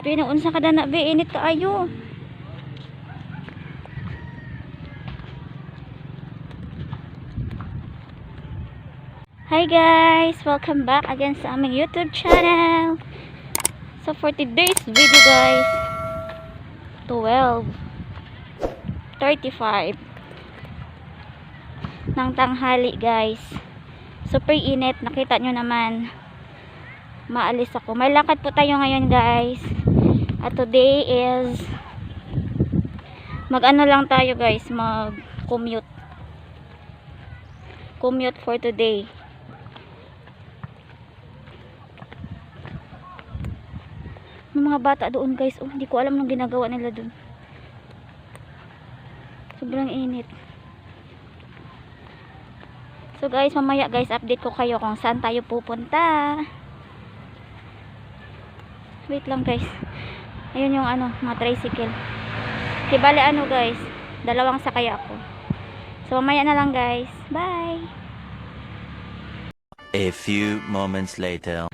Be, naunsa ka na, be, init ka ayo. Hi guys, welcome back again sa aming YouTube channel. So for today's video guys, 12:35 ng tanghali guys. Super init, nakita nyo naman. Maalis ako. May lakad po tayo ngayon guys. At today is mag-ano lang tayo guys, mag-commute. Commute for today. May mga bata doon guys. Oh, hindi ko alam nung ginagawa nila doon. Sobrang init. So guys, mamaya guys, update ko kayo kung saan tayo pupunta. Wait lang guys. Ayun yung ano, mga tricycle. Bale ano guys, dalawang sakay ako. So mamaya na lang guys. Bye! A few moments later.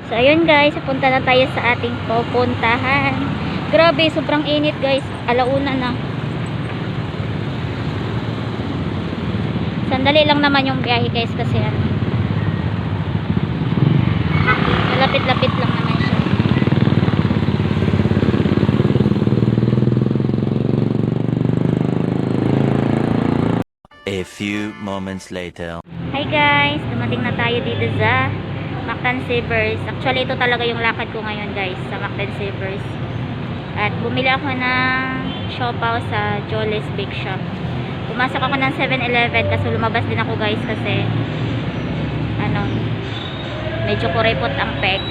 So ayun guys, punta na tayo sa ating pupuntahan. Grabe, sobrang init guys. Alauna na. Sandali lang naman yung biyahe guys kasi ano, malapit-lapit lang naman siya. A few moments later. Hi guys, dumating na tayo dito sa Mactan Savers. Actually ito talaga yung lakad ko ngayon guys, sa Mactan Savers. At bumili ako ng siopaw sa Jolly's Bake Shop. Pumasok ako ng 7-Eleven kasi lumabas din ako guys kasi ano, medyo kuripot ang peg.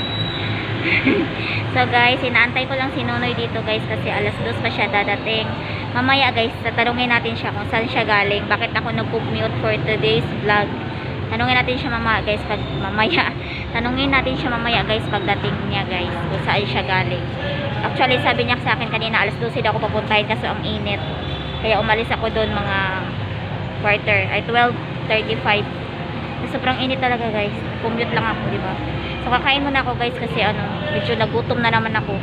So guys, inaantay ko lang si Nonoy dito guys kasi alas 2 pa siya dadating. Mamaya guys, tatanungin natin siya kung saan siya galing, bakit ako nag-commute for today's vlog. Tanungin natin siya mamaya guys pagdating niya guys kung saan siya galing. Actually sabi niya sa akin kanina alas 12 daw ako papuntahin kasi ang init. Kaya umalis ako doon mga 12:35. Sobrang init talaga guys. Commute lang ako, di ba? So kakain muna ako guys kasi ano, medyo nagutom na naman ako.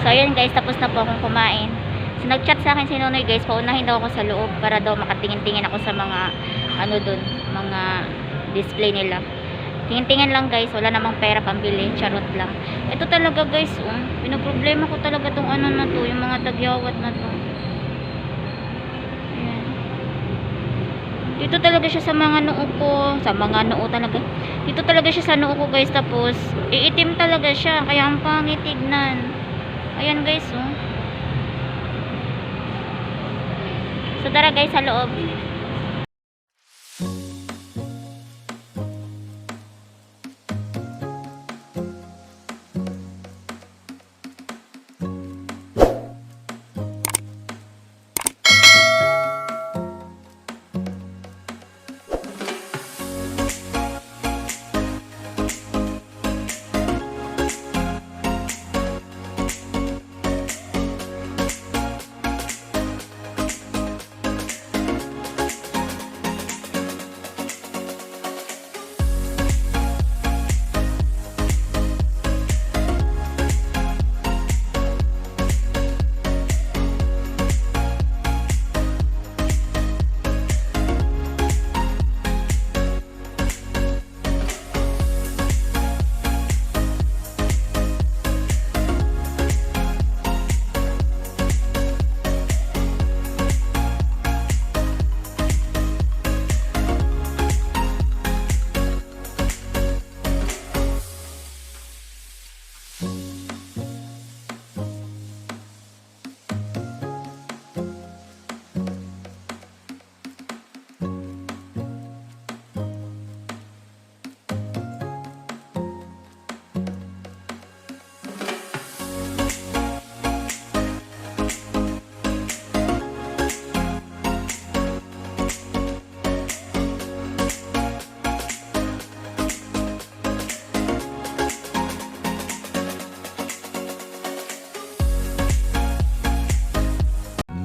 So ayan guys, tapos na po akong kumain. nag-chat sa akin si Nonoy guys, paunahin daw ako sa loob para daw makatingin-tingin ako sa mga ano dun, mga display nila. Tingin-tingin lang guys, wala namang pera pambili, charot lang. Ito talaga guys, pinoproblema ko talaga tong ano na to, yung mga tagyawat na to. Ayan. Dito talaga siya sa mga noo ko, sa mga noo talaga. Dito talaga siya sa noo ko guys, tapos iitim talaga siya, kaya ang pangit tignan. Ayan guys, So tara guys sa loob.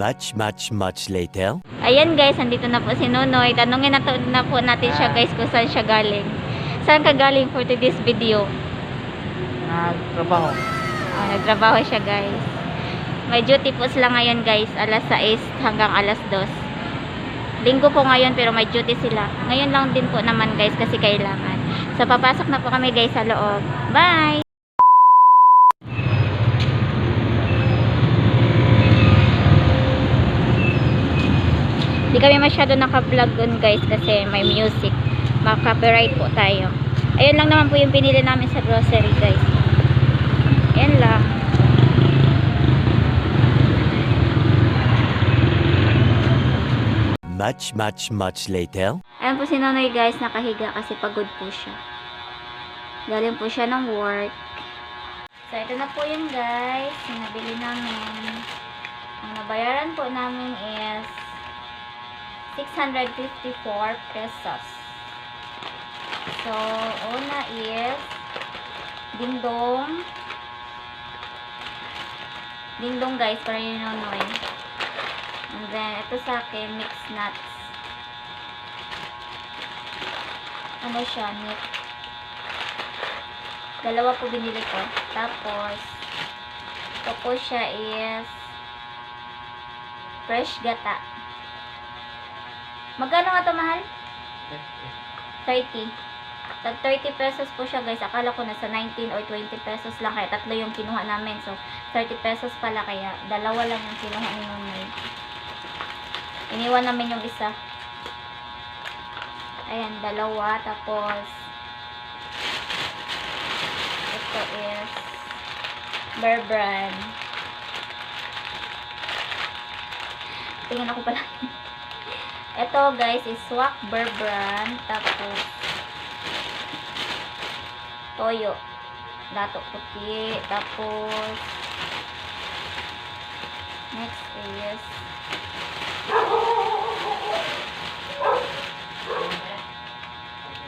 Much later. Ayan guys, andito na po si Nonoy. Tanungin na po natin siya guys kung saan siya galing. Saan ka galing for today's video? Nagtrabaho. Nagtrabaho siya guys. May duty po sila ngayon guys, alas 6 hanggang alas 2. Linggo po ngayon pero may duty sila. Ngayon lang din po naman guys kasi kailangan. So papasok na po kami guys sa loob. Bye! Hindi kami masyado naka-vlog dun guys kasi may music. Maka-copyright po tayo. Ayun lang naman po yung pinili namin sa grocery guys. Ayan lang. Much later. Ayan po si Nonoy guys, nakahiga kasi pagod po siya. Galing po siya ng work. So ito na po yun guys, yung nabili namin. Ang nabayaran po namin is 654 pesos. So, una is dingdong. Dingdong guys, para yun Nonoy. And then, ito sa akin, mixed nuts. Ano siya, nut. Dalawa po binili ko. Tapos, ito po siya is fresh gata. Magkano nga ito, mahal? 30. Tag 30 pesos po siya guys. Akala ko nasa 19 or 20 pesos lang. Kaya tatlo yung kinuha namin. So, 30 pesos pala. Kaya dalawa lang yung kinuha ni Nonoy. Iniwan namin yung isa. Ayan, dalawa. Tapos, ito is Bear Brand. Tingnan ako pala. Ito guys is Swak Bear Brand. Tapos toyo. Dato puti. Tapos next is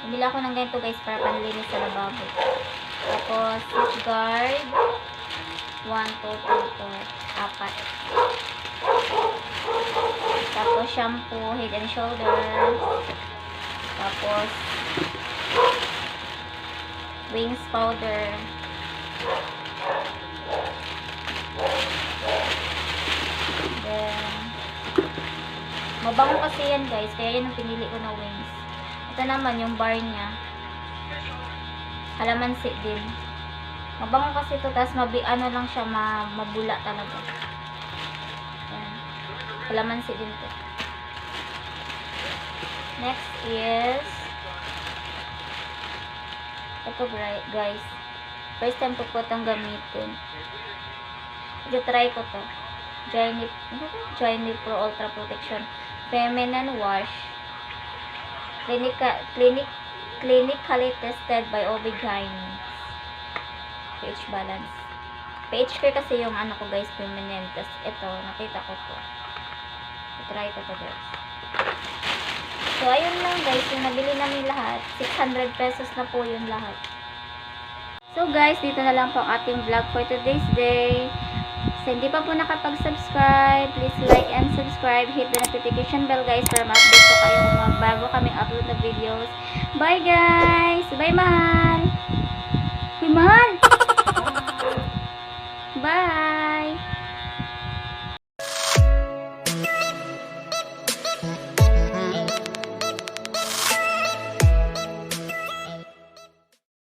bumili ako ng ganito guys para panlinis sa lababo. Tapos guard 1, 2, 3, 4, 4. Tapos shampoo, head and shoulders. Tapos wings powder. Mabango kasi yan guys, kaya yan ang pinili ko na wings. Ito naman yung bar niya. Kalamansi din. Mabango kasi ito, tapos ano lang siya, mabula talaga. Ayan. Kalamansi din ito. Next is ito guys. First time ko po itong gamitin. I-try ko to. Journey Pro Ultra Protection Feminine Wash. Clinically tested by OB-GYN. pH balance. pH care kasi yung ano ko guys, feminine. Tapos ito, nakita ko to. I-try ko to guys. So, ayun lang guys, yung nabili namin lahat. 600 pesos na po yung lahat. So guys, dito na lang po ang ating vlog for today's day. So, hindi pa po nakapag-subscribe, please like and subscribe. Hit the notification bell guys para ma-update po kayo kung bago kaming upload na videos. Bye guys! Bye mahal! Bye mahal!